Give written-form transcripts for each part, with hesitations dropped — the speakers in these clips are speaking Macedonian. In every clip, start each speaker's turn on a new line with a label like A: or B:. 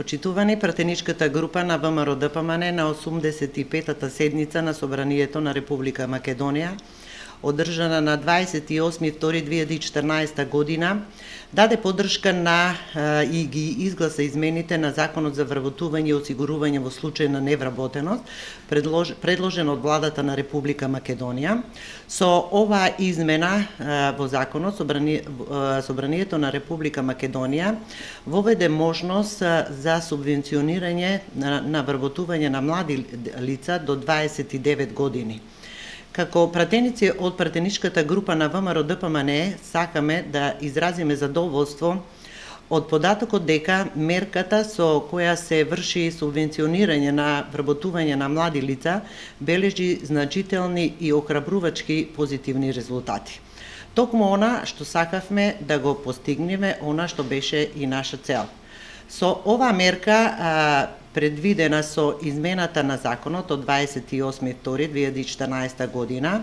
A: Почитувани, пратеничката група на ВМРО-ДПМН на 85-та седница на Собранието на Република Македонија, одржана на 28.2.2014 година, даде поддршка на и ги изгласа измените на Законот за вработување и осигурување во случај на невработеност, предложен од владата на Република Македонија. Со оваа измена во законот, Собранието на Република Македонија воведе можност за субвенционирање на вработување на млади лица до 29 години. Како пратеници од пратеничката група на ВМРО-ДПМН сакаме да изразиме задоволство од податокот дека мерката со која се врши субвенционирање на вработување на млади лица бележи значителни и охрабрувачки позитивни резултати. Токму она што сакавме да го постигнеме, она што беше и наша цел. Со оваа мерка предвидена со измената на законот од 28.2.2014 година,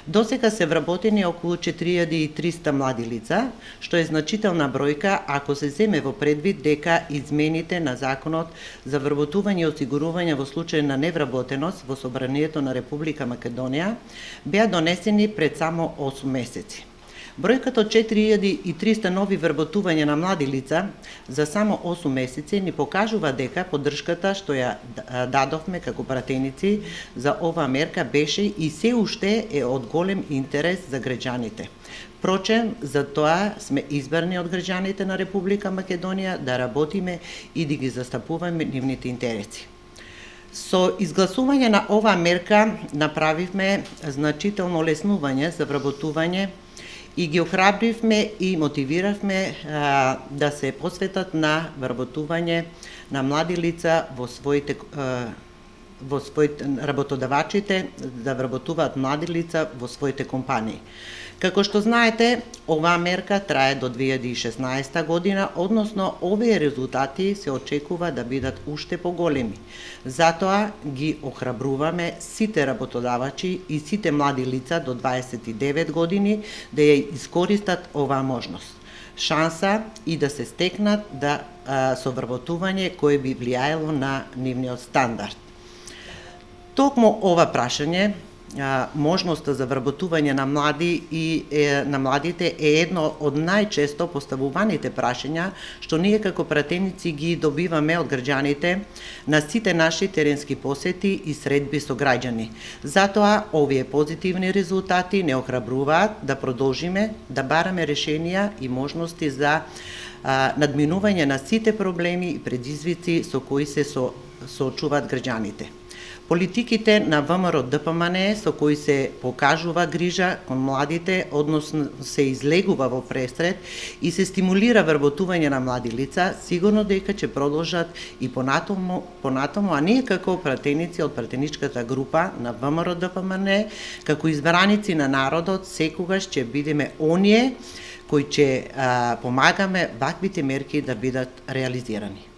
A: досега се вработени околу 4300 млади лица, што е значителна бројка ако се земе во предвид дека измените на законот за вработување и осигурување во случај на невработеност во Собранието на Република Македонија беа донесени пред само 8 месеци. Бројката од 4300 нови вработувања на млади лица за само 8 месеци ни покажува дека поддршката што ја дадовме како пратеници за оваа мерка беше и се уште е од голем интерес за граѓаните. Впрочем, за тоа сме избрани од граѓаните на Република Македонија да работиме и да ги застапуваме нивните интереси. Со изгласување на оваа мерка направивме значително леснување за вработување и ги охрабривме и мотивиравме да се посветат на вработување на млади лица во своите работодавачите да вработуваат млади лица во своите компании. Како што знаете, оваа мерка трае до 2016 година, односно овие резултати се очекува да бидат уште поголеми. Затоа ги охрабруваме сите работодавачи и сите млади лица до 29 години да ја искористат оваа можност. Шанса и да се стекнат со вработување кое би влијаело на нивниот стандард. Токму ова прашање, можноста за вработување на младите е едно од најчесто поставуваните прашања што ние како пратеници ги добиваме од граѓаните на сите наши теренски посети и средби со граѓани. Затоа овие позитивни резултати не охрабруваат да продолжиме да бараме решенија и можности за надминување на сите проблеми и предизвици со кои се соочуваат граѓаните. Политиките на ВМРО-ДПМН со кои се покажува грижа кон младите, односно се излегува во пресред и се стимулира вработување на млади лица, сигурно дека ќе продолжат и понатаму, а ние како пратеници од пратеничката група на ВМРО-ДПМН, како избраници на народот, секогаш ќе бидеме оние кои ќе помагаме ваквите мерки да бидат реализирани.